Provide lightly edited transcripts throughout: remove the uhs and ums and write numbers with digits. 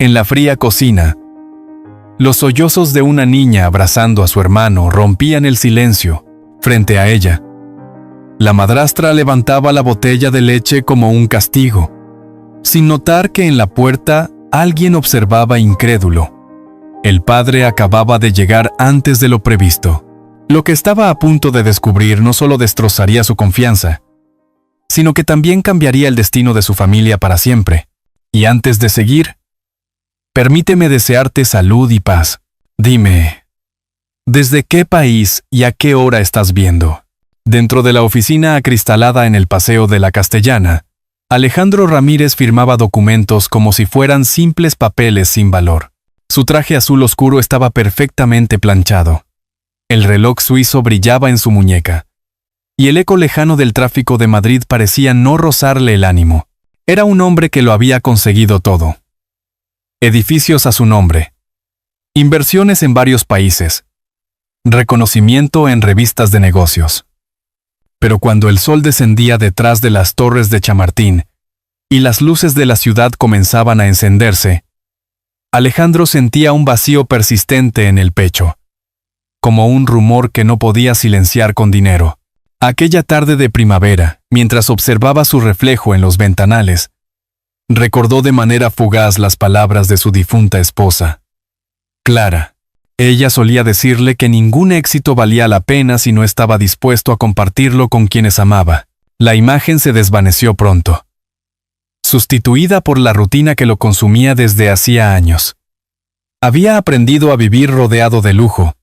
En la fría cocina, los sollozos de una niña abrazando a su hermano rompían el silencio. Frente a ella, la madrastra levantaba la botella de leche como un castigo, sin notar que en la puerta alguien observaba incrédulo. El padre acababa de llegar antes de lo previsto. Lo que estaba a punto de descubrir no solo destrozaría su confianza, sino que también cambiaría el destino de su familia para siempre. Y antes de seguir, permíteme desearte salud y paz. Dime, ¿desde qué país y a qué hora estás viendo? Dentro de la oficina acristalada en el Paseo de la Castellana, Alejandro Ramírez firmaba documentos como si fueran simples papeles sin valor. Su traje azul oscuro estaba perfectamente planchado. El reloj suizo brillaba en su muñeca, y el eco lejano del tráfico de Madrid parecía no rozarle el ánimo. Era un hombre que lo había conseguido todo. Edificios a su nombre, inversiones en varios países, reconocimiento en revistas de negocios. Pero cuando el sol descendía detrás de las torres de Chamartín y las luces de la ciudad comenzaban a encenderse, Alejandro sentía un vacío persistente en el pecho, como un rumor que no podía silenciar con dinero. Aquella tarde de primavera, mientras observaba su reflejo en los ventanales, recordó de manera fugaz las palabras de su difunta esposa, Clara. Ella solía decirle que ningún éxito valía la pena si no estaba dispuesto a compartirlo con quienes amaba. La imagen se desvaneció pronto, sustituida por la rutina que lo consumía desde hacía años. Había aprendido a vivir rodeado de lujo,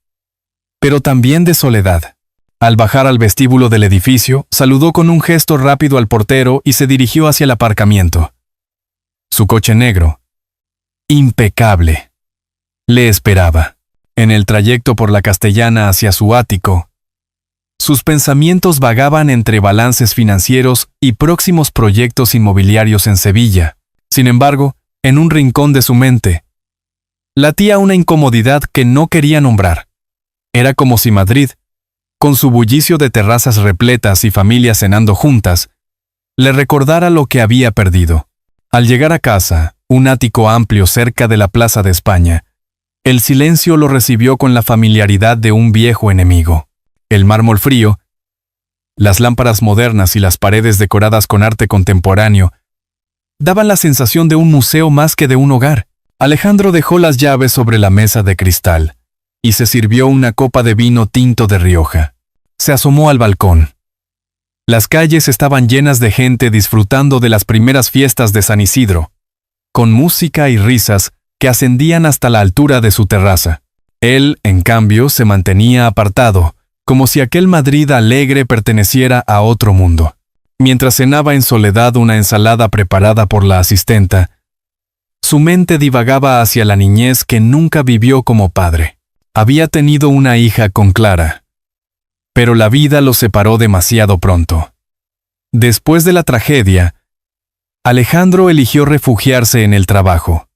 pero también de soledad. Al bajar al vestíbulo del edificio, saludó con un gesto rápido al portero y se dirigió hacia el aparcamiento. Su coche negro, impecable, le esperaba. En el trayecto por la Castellana hacia su ático, sus pensamientos vagaban entre balances financieros y próximos proyectos inmobiliarios en Sevilla. Sin embargo, en un rincón de su mente, latía una incomodidad que no quería nombrar. Era como si Madrid, con su bullicio de terrazas repletas y familias cenando juntas, le recordara lo que había perdido. Al llegar a casa, un ático amplio cerca de la Plaza de España, el silencio lo recibió con la familiaridad de un viejo enemigo. El mármol frío, las lámparas modernas y las paredes decoradas con arte contemporáneo daban la sensación de un museo más que de un hogar. Alejandro dejó las llaves sobre la mesa de cristal y se sirvió una copa de vino tinto de Rioja. Se asomó al balcón. Las calles estaban llenas de gente disfrutando de las primeras fiestas de San Isidro, con música y risas que ascendían hasta la altura de su terraza. Él, en cambio, se mantenía apartado, como si aquel Madrid alegre perteneciera a otro mundo. Mientras cenaba en soledad una ensalada preparada por la asistenta, su mente divagaba hacia la niñez que nunca vivió como padre. Había tenido una hija con Clara, pero la vida los separó demasiado pronto. Después de la tragedia, Alejandro eligió refugiarse en el trabajo,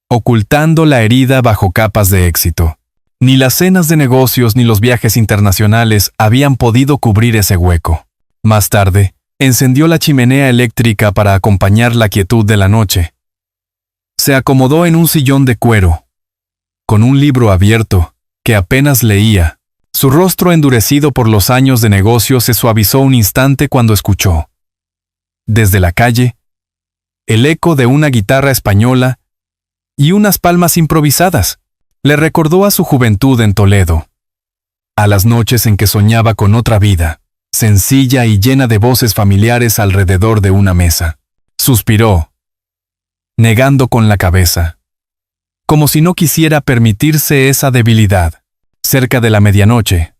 ocultando la herida bajo capas de éxito. Ni las cenas de negocios ni los viajes internacionales habían podido cubrir ese hueco. Más tarde, encendió la chimenea eléctrica para acompañar la quietud de la noche. Se acomodó en un sillón de cuero, con un libro abierto, que apenas leía. Su rostro endurecido por los años de negocio se suavizó un instante cuando escuchó, desde la calle, el eco de una guitarra española y unas palmas improvisadas. Le recordó a su juventud en Toledo, a las noches en que soñaba con otra vida, sencilla y llena de voces familiares alrededor de una mesa. Suspiró, negando con la cabeza, como si no quisiera permitirse esa debilidad. Cerca de la medianoche,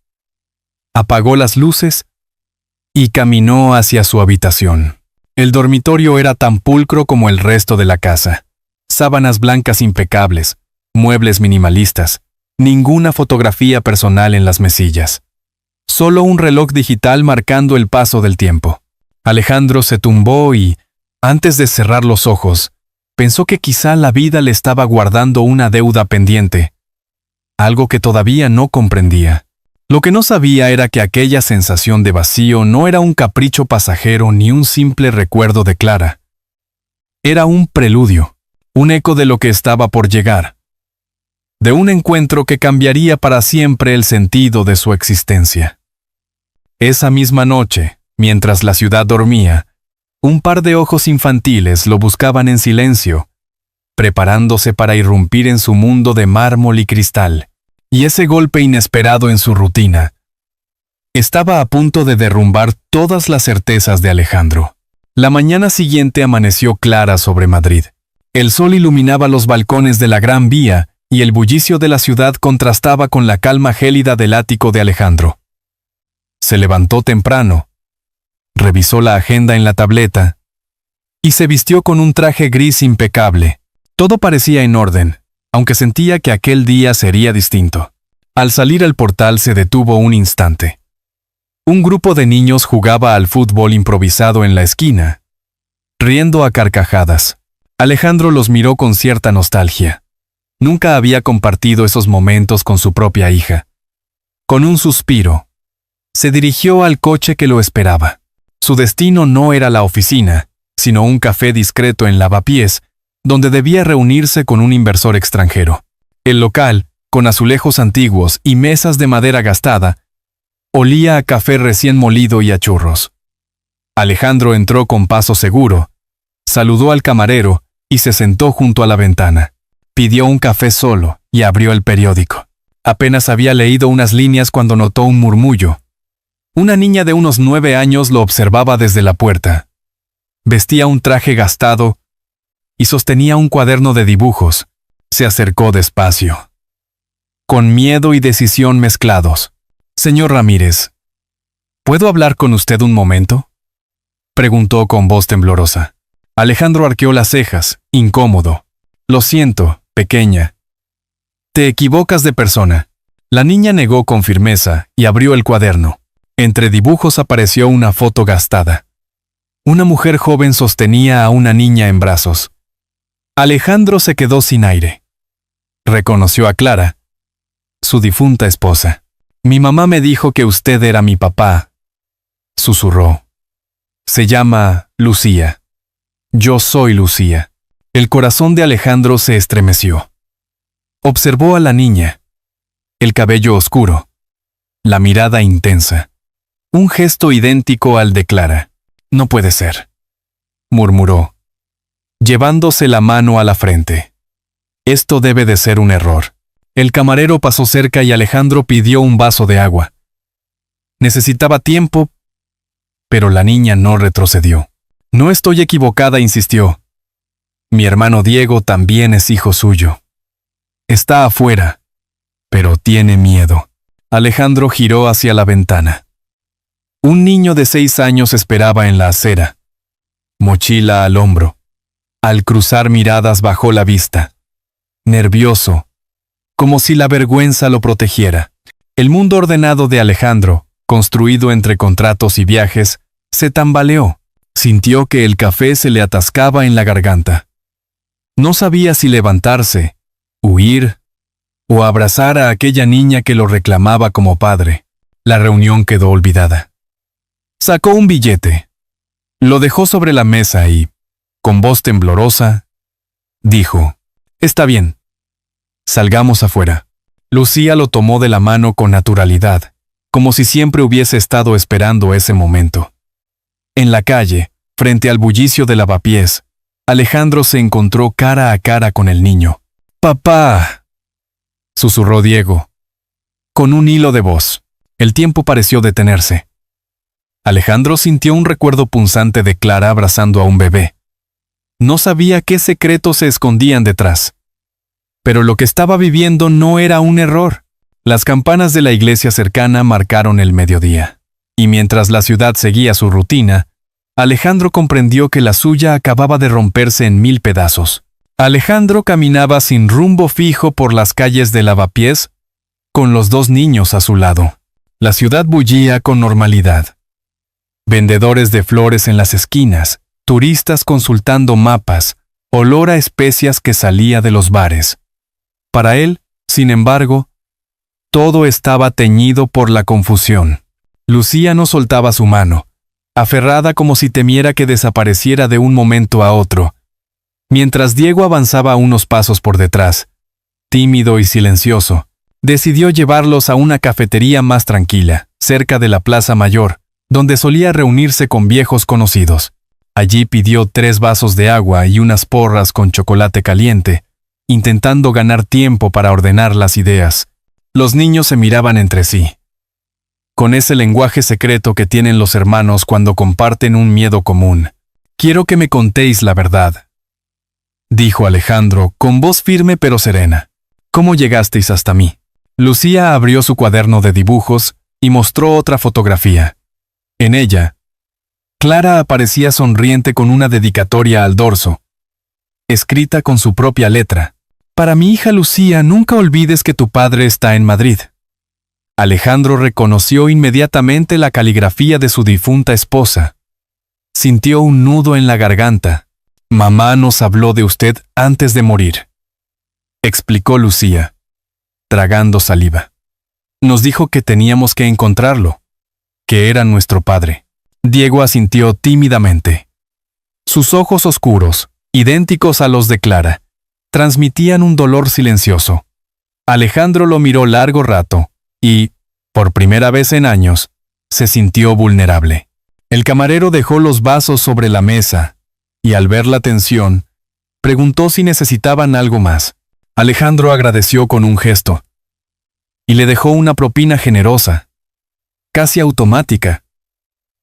apagó las luces y caminó hacia su habitación. El dormitorio era tan pulcro como el resto de la casa. Sábanas blancas impecables, muebles minimalistas, ninguna fotografía personal en las mesillas. Solo un reloj digital marcando el paso del tiempo. Alejandro se tumbó y, antes de cerrar los ojos, pensó que quizá la vida le estaba guardando una deuda pendiente, algo que todavía no comprendía. Lo que no sabía era que aquella sensación de vacío no era un capricho pasajero ni un simple recuerdo de Clara. Era un preludio, un eco de lo que estaba por llegar, de un encuentro que cambiaría para siempre el sentido de su existencia. Esa misma noche, mientras la ciudad dormía, un par de ojos infantiles lo buscaban en silencio, preparándose para irrumpir en su mundo de mármol y cristal, y ese golpe inesperado en su rutina estaba a punto de derrumbar todas las certezas de Alejandro. La mañana siguiente amaneció clara sobre Madrid. El sol iluminaba los balcones de la Gran Vía y el bullicio de la ciudad contrastaba con la calma gélida del ático de Alejandro. Se levantó temprano, revisó la agenda en la tableta y se vistió con un traje gris impecable. Todo parecía en orden, aunque sentía que aquel día sería distinto. Al salir al portal se detuvo un instante. Un grupo de niños jugaba al fútbol improvisado en la esquina, riendo a carcajadas. Alejandro los miró con cierta nostalgia. Nunca había compartido esos momentos con su propia hija. Con un suspiro, se dirigió al coche que lo esperaba. Su destino no era la oficina, sino un café discreto en Lavapiés, donde debía reunirse con un inversor extranjero. El local, con azulejos antiguos y mesas de madera gastada, olía a café recién molido y a churros. Alejandro entró con paso seguro, saludó al camarero y se sentó junto a la ventana. Pidió un café solo y abrió el periódico. Apenas había leído unas líneas cuando notó un murmullo. Una niña de unos 9 años lo observaba desde la puerta. Vestía un traje gastado y sostenía un cuaderno de dibujos. Se acercó despacio, con miedo y decisión mezclados. «Señor Ramírez, ¿puedo hablar con usted un momento?», preguntó con voz temblorosa. Alejandro arqueó las cejas, incómodo. «Lo siento, pequeña. Te equivocas de persona». La niña negó con firmeza y abrió el cuaderno. Entre dibujos apareció una foto gastada. Una mujer joven sostenía a una niña en brazos. Alejandro se quedó sin aire. Reconoció a Clara, su difunta esposa. «Mi mamá me dijo que usted era mi papá», susurró. «Se llama Lucía. Yo soy Lucía». El corazón de Alejandro se estremeció. Observó a la niña. El cabello oscuro, la mirada intensa, un gesto idéntico al de Clara. «No puede ser», murmuró, llevándose la mano a la frente. «Esto debe de ser un error». El camarero pasó cerca y Alejandro pidió un vaso de agua. Necesitaba tiempo, pero la niña no retrocedió. «No estoy equivocada», insistió. «Mi hermano Diego también es hijo suyo. Está afuera, pero tiene miedo». Alejandro giró hacia la ventana. Un niño de 6 años esperaba en la acera, mochila al hombro. Al cruzar miradas bajó la vista, nervioso, como si la vergüenza lo protegiera. El mundo ordenado de Alejandro, construido entre contratos y viajes, se tambaleó. Sintió que el café se le atascaba en la garganta. No sabía si levantarse, huir o abrazar a aquella niña que lo reclamaba como padre. La reunión quedó olvidada. Sacó un billete, lo dejó sobre la mesa y, con voz temblorosa, dijo: «Está bien. Salgamos afuera». Lucía lo tomó de la mano con naturalidad, como si siempre hubiese estado esperando ese momento. En la calle, frente al bullicio de Lavapiés, Alejandro se encontró cara a cara con el niño. «Papá», susurró Diego, con un hilo de voz. El tiempo pareció detenerse. Alejandro sintió un recuerdo punzante de Clara abrazando a un bebé. No sabía qué secretos se escondían detrás. Pero lo que estaba viviendo no era un error. Las campanas de la iglesia cercana marcaron el mediodía. Y mientras la ciudad seguía su rutina, Alejandro comprendió que la suya acababa de romperse en 1000 pedazos. Alejandro caminaba sin rumbo fijo por las calles de Lavapiés, con los 2 niños a su lado. La ciudad bullía con normalidad. Vendedores de flores en las esquinas, turistas consultando mapas, olor a especias que salía de los bares. Para él, sin embargo, todo estaba teñido por la confusión. Lucía no soltaba su mano, aferrada como si temiera que desapareciera de un momento a otro. Mientras Diego avanzaba unos pasos por detrás, tímido y silencioso, decidió llevarlos a una cafetería más tranquila, cerca de la Plaza Mayor, donde solía reunirse con viejos conocidos. Allí pidió 3 vasos de agua y unas porras con chocolate caliente, intentando ganar tiempo para ordenar las ideas. Los niños se miraban entre sí, con ese lenguaje secreto que tienen los hermanos cuando comparten un miedo común. «Quiero que me contéis la verdad», dijo Alejandro, con voz firme pero serena. «¿Cómo llegasteis hasta mí?» Lucía abrió su cuaderno de dibujos y mostró otra fotografía. En ella, Clara aparecía sonriente con una dedicatoria al dorso, escrita con su propia letra. «Para mi hija Lucía, nunca olvides que tu padre está en Madrid». Alejandro reconoció inmediatamente la caligrafía de su difunta esposa. Sintió un nudo en la garganta. «Mamá nos habló de usted antes de morir», explicó Lucía, tragando saliva. «Nos dijo que teníamos que encontrarlo, que era nuestro padre». Diego asintió tímidamente. Sus ojos oscuros, idénticos a los de Clara, transmitían un dolor silencioso. Alejandro lo miró largo rato y, por primera vez en años, se sintió vulnerable. El camarero dejó los vasos sobre la mesa y, al ver la tensión, preguntó si necesitaban algo más. Alejandro agradeció con un gesto y le dejó una propina generosa, casi automática,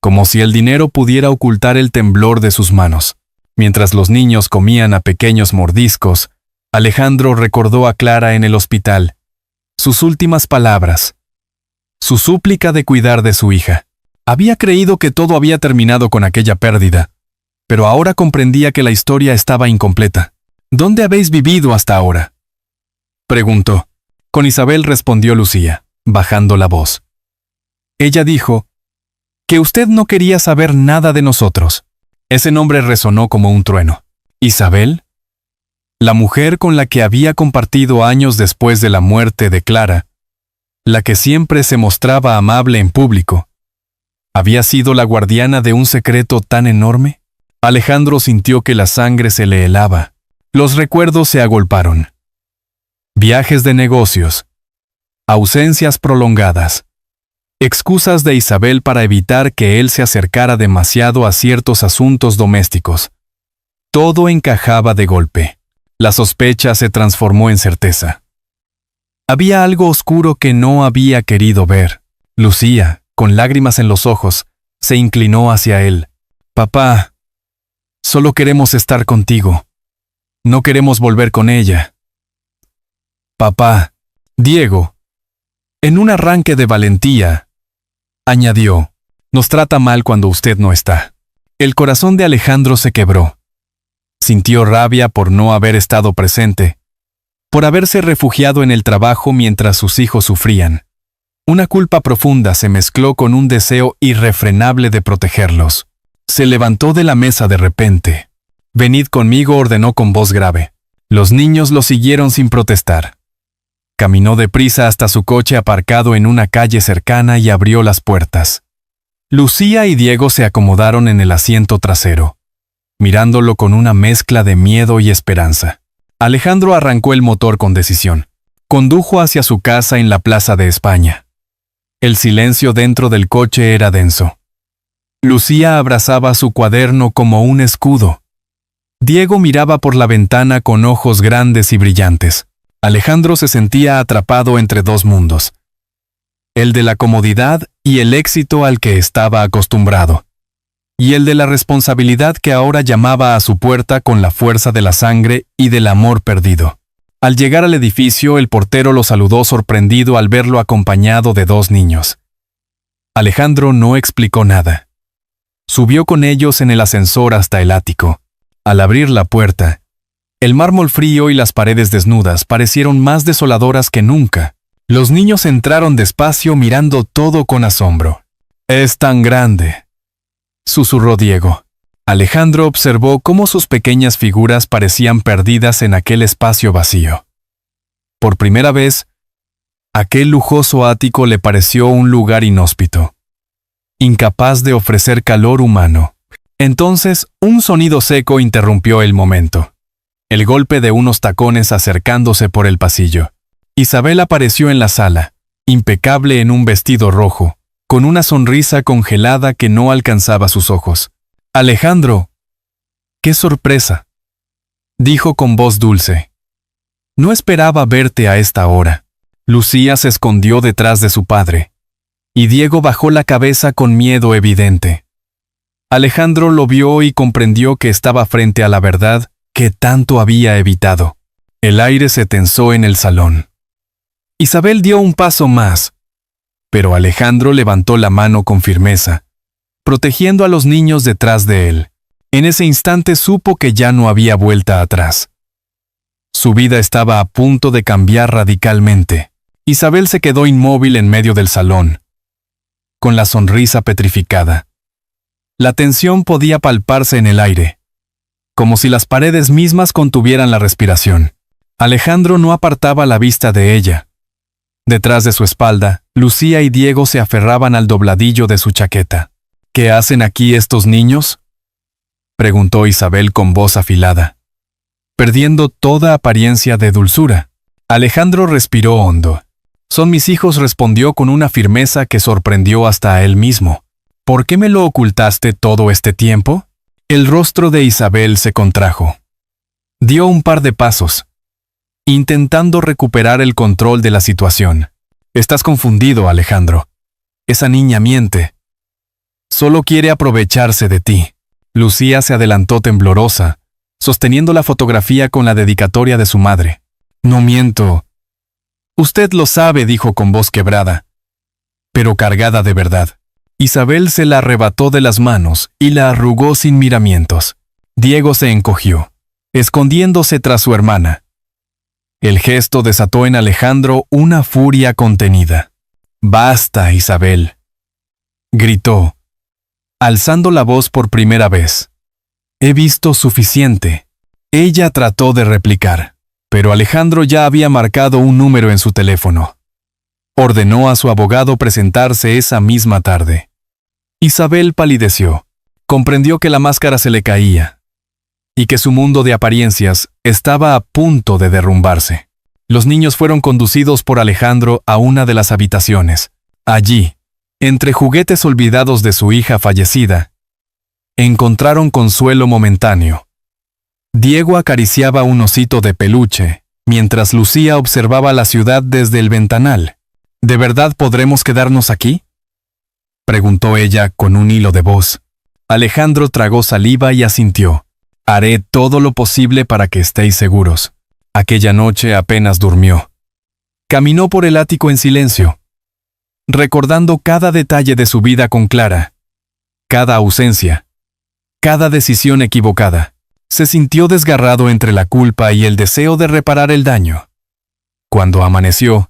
como si el dinero pudiera ocultar el temblor de sus manos. Mientras los niños comían a pequeños mordiscos, Alejandro recordó a Clara en el hospital, sus últimas palabras, su súplica de cuidar de su hija. Había creído que todo había terminado con aquella pérdida, pero ahora comprendía que la historia estaba incompleta. «¿Dónde habéis vivido hasta ahora?», preguntó. Con Isabel respondió Lucía, bajando la voz. Ella dijo que usted no quería saber nada de nosotros. Ese nombre resonó como un trueno. ¿Isabel? La mujer con la que había compartido años después de la muerte de Clara, la que siempre se mostraba amable en público, ¿había sido la guardiana de un secreto tan enorme? Alejandro sintió que la sangre se le helaba. Los recuerdos se agolparon. Viajes de negocios, ausencias prolongadas, excusas de Isabel para evitar que él se acercara demasiado a ciertos asuntos domésticos. Todo encajaba de golpe. La sospecha se transformó en certeza. Había algo oscuro que no había querido ver. Lucía, con lágrimas en los ojos, se inclinó hacia él. «Papá, solo queremos estar contigo. No queremos volver con ella». «Papá», Diego, en un arranque de valentía, añadió, «nos trata mal cuando usted no está». El corazón de Alejandro se quebró. Sintió rabia por no haber estado presente, por haberse refugiado en el trabajo mientras sus hijos sufrían. Una culpa profunda se mezcló con un deseo irrefrenable de protegerlos. Se levantó de la mesa de repente. «Venid conmigo», ordenó con voz grave. Los niños lo siguieron sin protestar. Caminó deprisa hasta su coche aparcado en una calle cercana y abrió las puertas. Lucía y Diego se acomodaron en el asiento trasero, mirándolo con una mezcla de miedo y esperanza. Alejandro arrancó el motor con decisión. Condujo hacia su casa en la Plaza de España. El silencio dentro del coche era denso. Lucía abrazaba su cuaderno como un escudo. Diego miraba por la ventana con ojos grandes y brillantes. Alejandro se sentía atrapado entre dos mundos, el de la comodidad y el éxito al que estaba acostumbrado, y el de la responsabilidad que ahora llamaba a su puerta con la fuerza de la sangre y del amor perdido. Al llegar al edificio, el portero lo saludó sorprendido al verlo acompañado de 2 niños. Alejandro no explicó nada. Subió con ellos en el ascensor hasta el ático. Al abrir la puerta, el mármol frío y las paredes desnudas parecieron más desoladoras que nunca. Los niños entraron despacio mirando todo con asombro. «Es tan grande», susurró Diego. Alejandro observó cómo sus pequeñas figuras parecían perdidas en aquel espacio vacío. Por primera vez, aquel lujoso ático le pareció un lugar inhóspito, incapaz de ofrecer calor humano. Entonces, un sonido seco interrumpió el momento. el golpe de unos tacones acercándose por el pasillo. Isabel apareció en la sala, impecable en un vestido rojo, con una sonrisa congelada que no alcanzaba sus ojos. «Alejandro, qué sorpresa», dijo con voz dulce. «No esperaba verte a esta hora». Lucía se escondió detrás de su padre, y Diego bajó la cabeza con miedo evidente. Alejandro lo vio y comprendió que estaba frente a la verdad que tanto había evitado. El aire se tensó en el salón. Isabel dio un paso más, pero Alejandro levantó la mano con firmeza, protegiendo a los niños detrás de él. En ese instante supo que ya no había vuelta atrás. Su vida estaba a punto de cambiar radicalmente. Isabel se quedó inmóvil en medio del salón, con la sonrisa petrificada. La tensión podía palparse en el aire, como si las paredes mismas contuvieran la respiración. Alejandro no apartaba la vista de ella. Detrás de su espalda, Lucía y Diego se aferraban al dobladillo de su chaqueta. «¿Qué hacen aquí estos niños?», preguntó Isabel con voz afilada, perdiendo toda apariencia de dulzura. Alejandro respiró hondo. «Son mis hijos», respondió con una firmeza que sorprendió hasta a él mismo. «¿Por qué me lo ocultaste todo este tiempo?». El rostro de Isabel se contrajo. Dio un par de pasos, intentando recuperar el control de la situación. «Estás confundido, Alejandro. Esa niña miente. Solo quiere aprovecharse de ti». Lucía se adelantó temblorosa, sosteniendo la fotografía con la dedicatoria de su madre. «No miento». «Usted lo sabe», dijo con voz quebrada, pero cargada de verdad. Isabel se la arrebató de las manos y la arrugó sin miramientos. Diego se encogió, escondiéndose tras su hermana. El gesto desató en Alejandro una furia contenida. «Basta, Isabel», gritó, alzando la voz por primera vez. «He visto suficiente». Ella trató de replicar, pero Alejandro ya había marcado un número en su teléfono. Ordenó a su abogado presentarse esa misma tarde. Isabel palideció. Comprendió que la máscara se le caía y que su mundo de apariencias estaba a punto de derrumbarse. Los niños fueron conducidos por Alejandro a una de las habitaciones. Allí, entre juguetes olvidados de su hija fallecida, encontraron consuelo momentáneo. Diego acariciaba un osito de peluche, mientras Lucía observaba la ciudad desde el ventanal. «¿De verdad podremos quedarnos aquí?», preguntó ella con un hilo de voz. Alejandro tragó saliva y asintió. «Haré todo lo posible para que estéis seguros». Aquella noche apenas durmió. Caminó por el ático en silencio, recordando cada detalle de su vida con Clara, cada ausencia, cada decisión equivocada. Se sintió desgarrado entre la culpa y el deseo de reparar el daño. Cuando amaneció,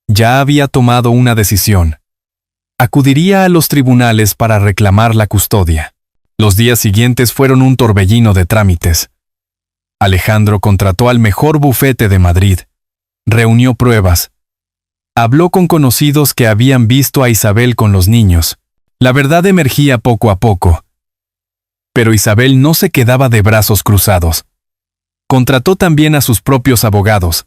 ya había tomado una decisión. Acudiría a los tribunales para reclamar la custodia. Los días siguientes fueron un torbellino de trámites. Alejandro contrató al mejor bufete de Madrid, reunió pruebas, habló con conocidos que habían visto a Isabel con los niños. La verdad emergía poco a poco. Pero Isabel no se quedaba de brazos cruzados. Contrató también a sus propios abogados,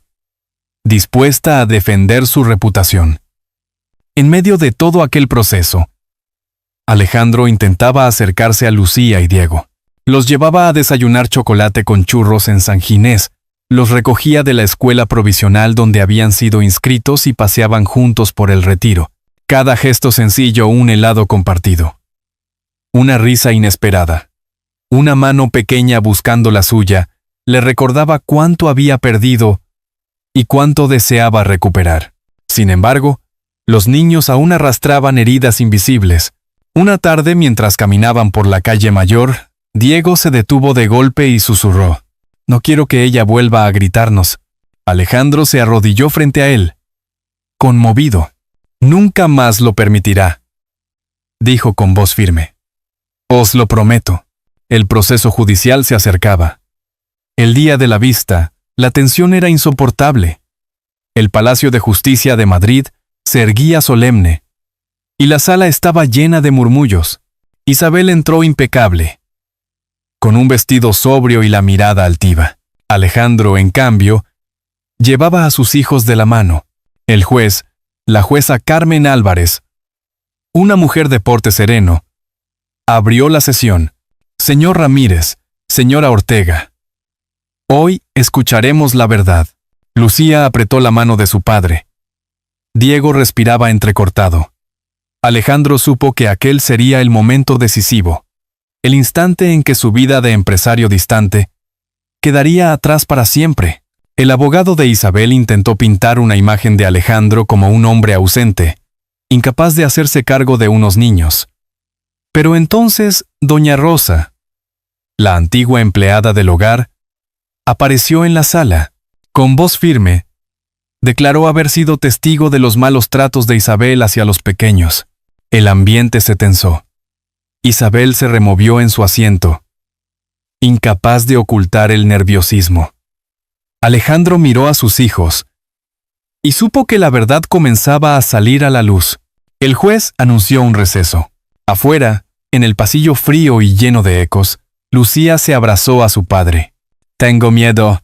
dispuesta a defender su reputación. En medio de todo aquel proceso, Alejandro intentaba acercarse a Lucía y Diego. Los llevaba a desayunar chocolate con churros en San Ginés, los recogía de la escuela provisional donde habían sido inscritos y paseaban juntos por el Retiro. Cada gesto sencillo, un helado compartido. Una risa inesperada. Una mano pequeña buscando la suya le recordaba cuánto había perdido y cuánto deseaba recuperar. Sin embargo, los niños aún arrastraban heridas invisibles. Una tarde, mientras caminaban por la calle Mayor, Diego se detuvo de golpe y susurró: «No quiero que ella vuelva a gritarnos». Alejandro se arrodilló frente a él, conmovido. «Nunca más lo permitirá», dijo con voz firme. «Os lo prometo». El proceso judicial se acercaba. El día de la vista, la tensión era insoportable. El Palacio de Justicia de Madrid se erguía solemne, y la sala estaba llena de murmullos. Isabel entró impecable, con un vestido sobrio y la mirada altiva. Alejandro, en cambio, llevaba a sus hijos de la mano. El juez, la jueza Carmen Álvarez, una mujer de porte sereno, abrió la sesión. Señor Ramírez, señora Ortega, hoy escucharemos la verdad. Lucía apretó la mano de su padre. Diego respiraba entrecortado. Alejandro supo que aquel sería el momento decisivo, el instante en que su vida de empresario distante quedaría atrás para siempre. El abogado de Isabel intentó pintar una imagen de Alejandro como un hombre ausente, incapaz de hacerse cargo de unos niños. Pero entonces, doña Rosa, la antigua empleada del hogar, apareció en la sala. Con voz firme, declaró haber sido testigo de los malos tratos de Isabel hacia los pequeños. El ambiente se tensó. Isabel se removió en su asiento, incapaz de ocultar el nerviosismo. Alejandro miró a sus hijos y supo que la verdad comenzaba a salir a la luz. El juez anunció un receso. Afuera, en el pasillo frío y lleno de ecos, Lucía se abrazó a su padre. «Tengo miedo»,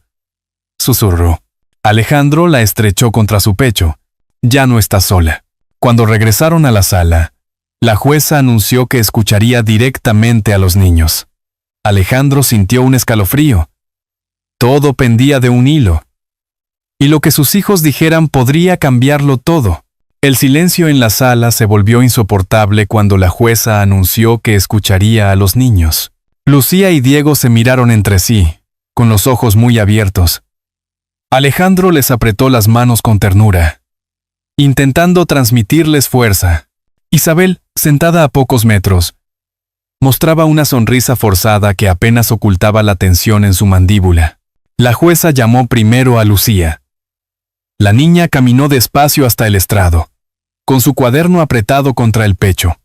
susurró. Alejandro la estrechó contra su pecho. «Ya no está sola». Cuando regresaron a la sala, la jueza anunció que escucharía directamente a los niños. Alejandro sintió un escalofrío. Todo pendía de un hilo. Y lo que sus hijos dijeran podría cambiarlo todo. El silencio en la sala se volvió insoportable cuando la jueza anunció que escucharía a los niños. Lucía y Diego se miraron entre sí, con los ojos muy abiertos. Alejandro les apretó las manos con ternura, intentando transmitirles fuerza. Isabel, sentada a pocos metros, mostraba una sonrisa forzada que apenas ocultaba la tensión en su mandíbula. La jueza llamó primero a Lucía. La niña caminó despacio hasta el estrado, con su cuaderno apretado contra el pecho.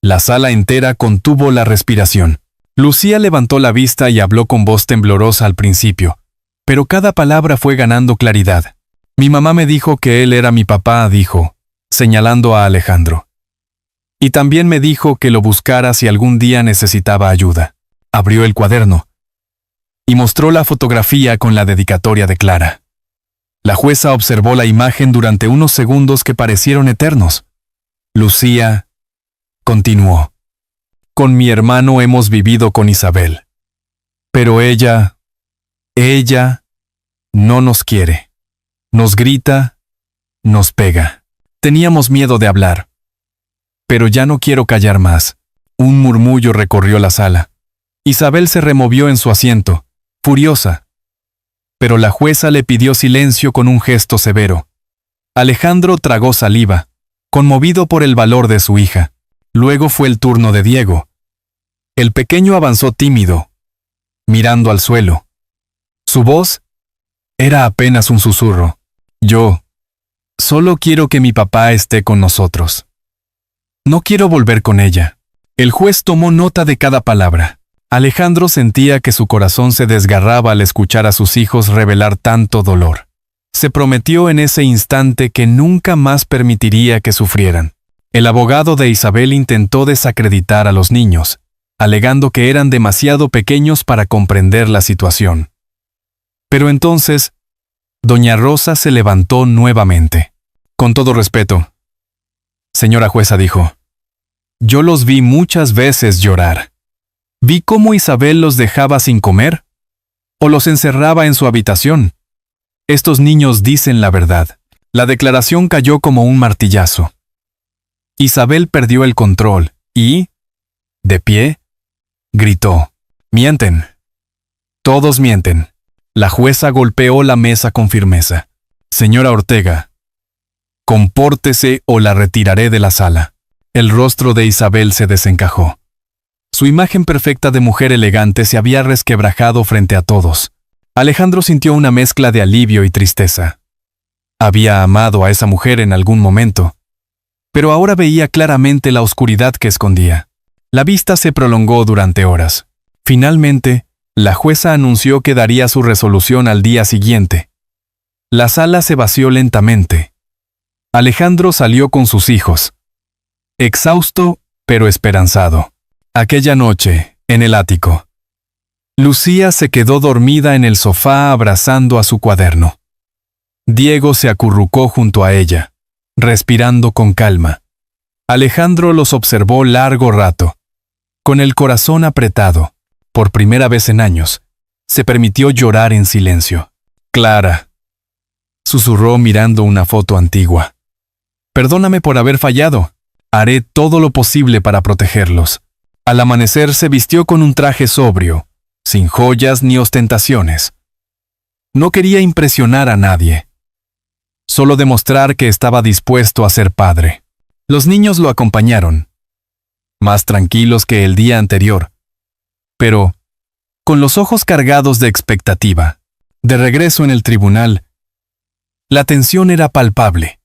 La sala entera contuvo la respiración. Lucía levantó la vista y habló con voz temblorosa al principio, pero cada palabra fue ganando claridad. «Mi mamá me dijo que él era mi papá», dijo, señalando a Alejandro. «Y también me dijo que lo buscara si algún día necesitaba ayuda». Abrió el cuaderno y mostró la fotografía con la dedicatoria de Clara. La jueza observó la imagen durante unos segundos que parecieron eternos. Lucía continuó. «Con mi hermano hemos vivido con Isabel. Pero ella no nos quiere. Nos grita, nos pega. Teníamos miedo de hablar. Pero ya no quiero callar más». Un murmullo recorrió la sala. Isabel se removió en su asiento, furiosa. Pero la jueza le pidió silencio con un gesto severo. Alejandro tragó saliva, conmovido por el valor de su hija. Luego fue el turno de Diego. El pequeño avanzó tímido, mirando al suelo. Su voz era apenas un susurro. «Yo solo quiero que mi papá esté con nosotros. No quiero volver con ella». El juez tomó nota de cada palabra. Alejandro sentía que su corazón se desgarraba al escuchar a sus hijos revelar tanto dolor. Se prometió en ese instante que nunca más permitiría que sufrieran. El abogado de Isabel intentó desacreditar a los niños, alegando que eran demasiado pequeños para comprender la situación. Pero entonces, doña Rosa se levantó nuevamente. «Con todo respeto, señora jueza», dijo, «yo los vi muchas veces llorar. Vi cómo Isabel los dejaba sin comer o los encerraba en su habitación. Estos niños dicen la verdad». La declaración cayó como un martillazo. Isabel perdió el control y, de pie, gritó: «Mienten. Todos mienten». La jueza golpeó la mesa con firmeza. «Señora Ortega, compórtese o la retiraré de la sala». El rostro de Isabel se desencajó. Su imagen perfecta de mujer elegante se había resquebrajado frente a todos. Alejandro sintió una mezcla de alivio y tristeza. Había amado a esa mujer en algún momento, pero ahora veía claramente la oscuridad que escondía. La vista se prolongó durante horas. Finalmente, la jueza anunció que daría su resolución al día siguiente. La sala se vació lentamente. Alejandro salió con sus hijos, exhausto pero esperanzado. Aquella noche, en el ático, Lucía se quedó dormida en el sofá abrazando a su cuaderno. Diego se acurrucó junto a ella, respirando con calma. Alejandro los observó largo rato. Con el corazón apretado, por primera vez en años, se permitió llorar en silencio. «Clara», susurró mirando una foto antigua. «Perdóname por haber fallado. Haré todo lo posible para protegerlos». Al amanecer se vistió con un traje sobrio, sin joyas ni ostentaciones. No quería impresionar a nadie, solo demostrar que estaba dispuesto a ser padre. Los niños lo acompañaron, más tranquilos que el día anterior, pero con los ojos cargados de expectativa. De regreso en el tribunal, la tensión era palpable.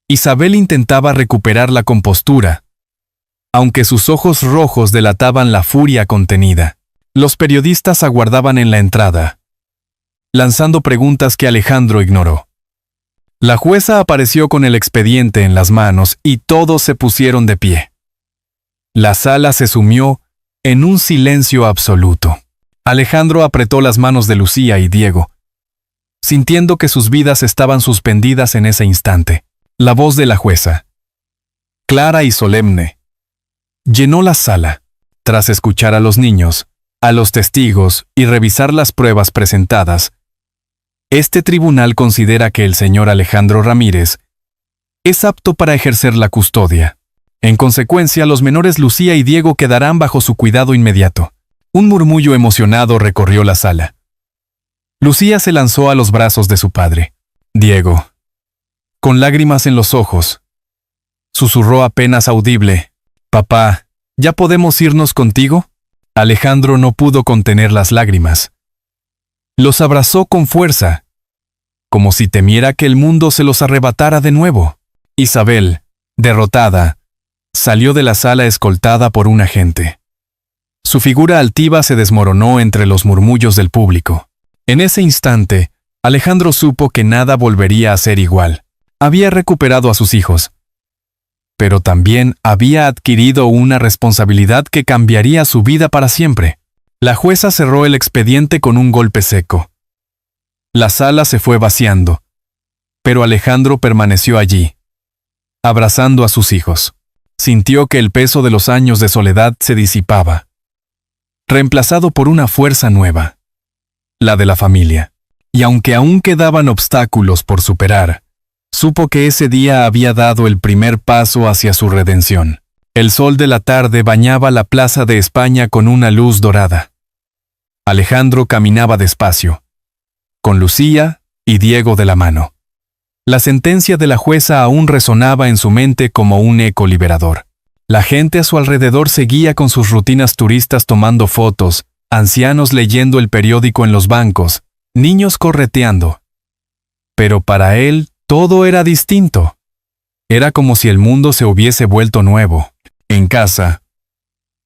Isabel intentaba recuperar la compostura, aunque sus ojos rojos delataban la furia contenida. Los periodistas aguardaban en la entrada, lanzando preguntas que Alejandro ignoró. La jueza apareció con el expediente en las manos y todos se pusieron de pie. La sala se sumió en un silencio absoluto. Alejandro apretó las manos de Lucía y Diego, sintiendo que sus vidas estaban suspendidas en ese instante. La voz de la jueza, clara y solemne, llenó la sala. Tras escuchar a los niños, a los testigos y revisar las pruebas presentadas, este tribunal considera que el señor Alejandro Ramírez es apto para ejercer la custodia. En consecuencia, los menores Lucía y Diego quedarán bajo su cuidado inmediato. Un murmullo emocionado recorrió la sala. Lucía se lanzó a los brazos de su padre. Diego, con lágrimas en los ojos, susurró apenas audible: «Papá, ¿ya podemos irnos contigo?» Alejandro no pudo contener las lágrimas. Los abrazó con fuerza, como si temiera que el mundo se los arrebatara de nuevo. Isabel, derrotada, salió de la sala escoltada por un agente. Su figura altiva se desmoronó entre los murmullos del público. En ese instante, Alejandro supo que nada volvería a ser igual. Había recuperado a sus hijos, pero también había adquirido una responsabilidad que cambiaría su vida para siempre. La jueza cerró el expediente con un golpe seco. La sala se fue vaciando, pero Alejandro permaneció allí, abrazando a sus hijos. Sintió que el peso de los años de soledad se disipaba, reemplazado por una fuerza nueva, la de la familia. Y aunque aún quedaban obstáculos por superar, supo que ese día había dado el primer paso hacia su redención. El sol de la tarde bañaba la plaza de España con una luz dorada. Alejandro caminaba despacio, con Lucía y Diego de la mano. La sentencia de la jueza aún resonaba en su mente como un eco liberador. La gente a su alrededor seguía con sus rutinas turistas tomando fotos, ancianos leyendo el periódico en los bancos, niños correteando. Pero para él todo era distinto. Era como si el mundo se hubiese vuelto nuevo. En casa,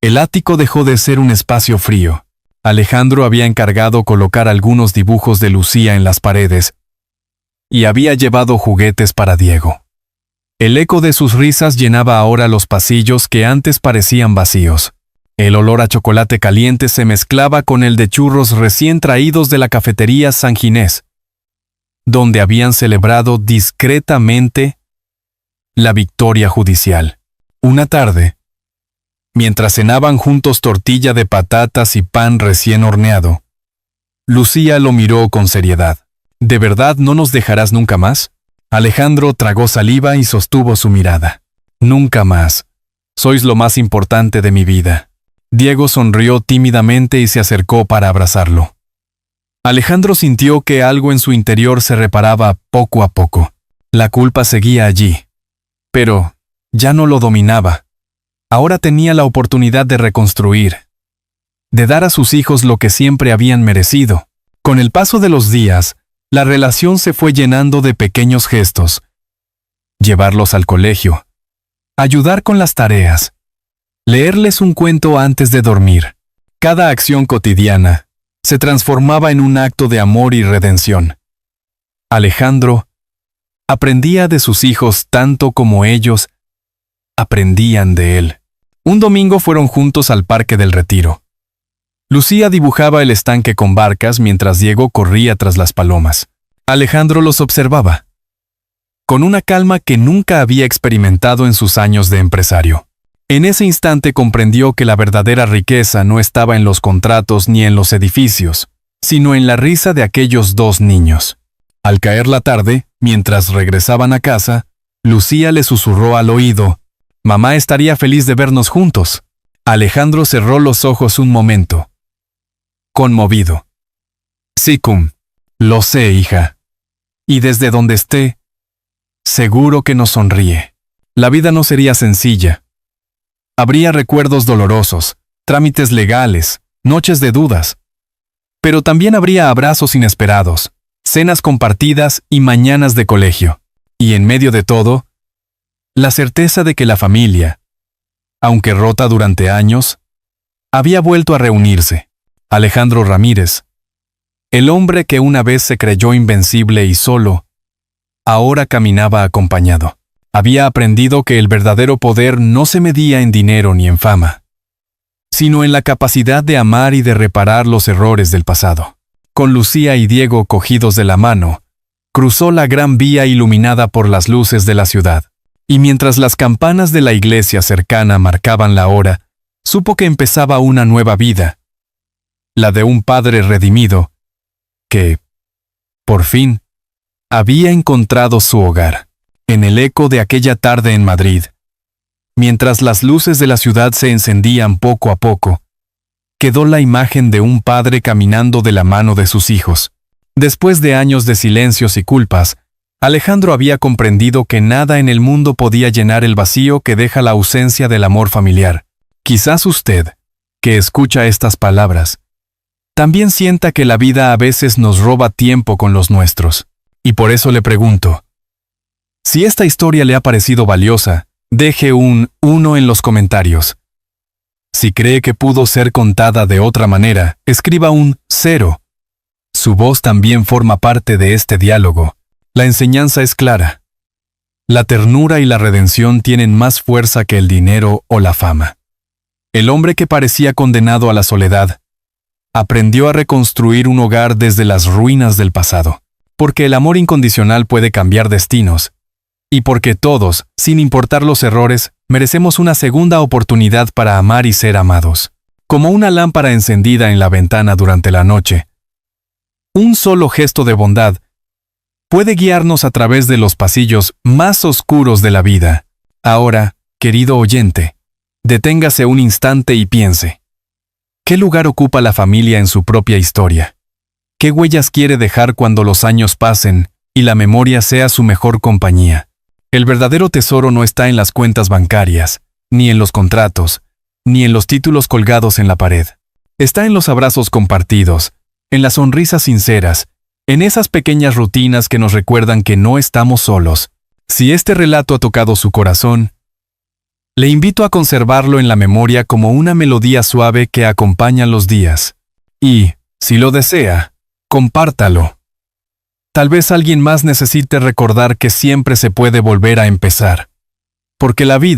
el ático dejó de ser un espacio frío. Alejandro había encargado colocar algunos dibujos de Lucía en las paredes y había llevado juguetes para Diego. El eco de sus risas llenaba ahora los pasillos que antes parecían vacíos. El olor a chocolate caliente se mezclaba con el de churros recién traídos de la cafetería San Ginés, donde habían celebrado discretamente la victoria judicial. Una tarde, mientras cenaban juntos tortilla de patatas y pan recién horneado, Lucía lo miró con seriedad. ¿De verdad no nos dejarás nunca más? Alejandro tragó saliva y sostuvo su mirada. Nunca más. Sois lo más importante de mi vida. Diego sonrió tímidamente y se acercó para abrazarlo. Alejandro sintió que algo en su interior se reparaba poco a poco. La culpa seguía allí, pero ya no lo dominaba. Ahora tenía la oportunidad de reconstruir, de dar a sus hijos lo que siempre habían merecido. Con el paso de los días, la relación se fue llenando de pequeños gestos. Llevarlos al colegio, ayudar con las tareas, leerles un cuento antes de dormir. Cada acción cotidiana se transformaba en un acto de amor y redención. Alejandro aprendía de sus hijos tanto como ellos aprendían de él. Un domingo fueron juntos al Parque del Retiro. Lucía dibujaba el estanque con barcas mientras Diego corría tras las palomas. Alejandro los observaba, con una calma que nunca había experimentado en sus años de empresario. En ese instante comprendió que la verdadera riqueza no estaba en los contratos ni en los edificios, sino en la risa de aquellos dos niños. Al caer la tarde, mientras regresaban a casa, Lucía le susurró al oído: «Mamá estaría feliz de vernos juntos». Alejandro cerró los ojos un momento, conmovido. «Sí, cum. Lo sé, hija. Y desde donde esté, seguro que nos sonríe. La vida no sería sencilla. Habría recuerdos dolorosos, trámites legales, noches de dudas. Pero también habría abrazos inesperados, cenas compartidas y mañanas de colegio. Y en medio de todo, la certeza de que la familia, aunque rota durante años, había vuelto a reunirse. Alejandro Ramírez, el hombre que una vez se creyó invencible y solo, ahora caminaba acompañado. Había aprendido que el verdadero poder no se medía en dinero ni en fama, sino en la capacidad de amar y de reparar los errores del pasado. Con Lucía y Diego cogidos de la mano, cruzó la gran vía iluminada por las luces de la ciudad. Y mientras las campanas de la iglesia cercana marcaban la hora, supo que empezaba una nueva vida, la de un padre redimido, que, por fin, había encontrado su hogar. En el eco de aquella tarde en Madrid, mientras las luces de la ciudad se encendían poco a poco, quedó la imagen de un padre caminando de la mano de sus hijos. Después de años de silencios y culpas, Alejandro había comprendido que nada en el mundo podía llenar el vacío que deja la ausencia del amor familiar. Quizás usted, que escucha estas palabras, también sienta que la vida a veces nos roba tiempo con los nuestros. Y por eso le pregunto, si esta historia le ha parecido valiosa, deje un 1 en los comentarios. Si cree que pudo ser contada de otra manera, escriba un 0. Su voz también forma parte de este diálogo. La enseñanza es clara. La ternura y la redención tienen más fuerza que el dinero o la fama. El hombre que parecía condenado a la soledad aprendió a reconstruir un hogar desde las ruinas del pasado, porque el amor incondicional puede cambiar destinos, y porque todos, sin importar los errores, merecemos una segunda oportunidad para amar y ser amados. Como una lámpara encendida en la ventana durante la noche, un solo gesto de bondad puede guiarnos a través de los pasillos más oscuros de la vida. Ahora, querido oyente, deténgase un instante y piense. ¿Qué lugar ocupa la familia en su propia historia? ¿Qué huellas quiere dejar cuando los años pasen y la memoria sea su mejor compañía? El verdadero tesoro no está en las cuentas bancarias, ni en los contratos, ni en los títulos colgados en la pared. Está en los abrazos compartidos, en las sonrisas sinceras, en esas pequeñas rutinas que nos recuerdan que no estamos solos. Si este relato ha tocado su corazón, le invito a conservarlo en la memoria como una melodía suave que acompaña los días. Y, si lo desea, compártalo. Tal vez alguien más necesite recordar que siempre se puede volver a empezar. Porque la vida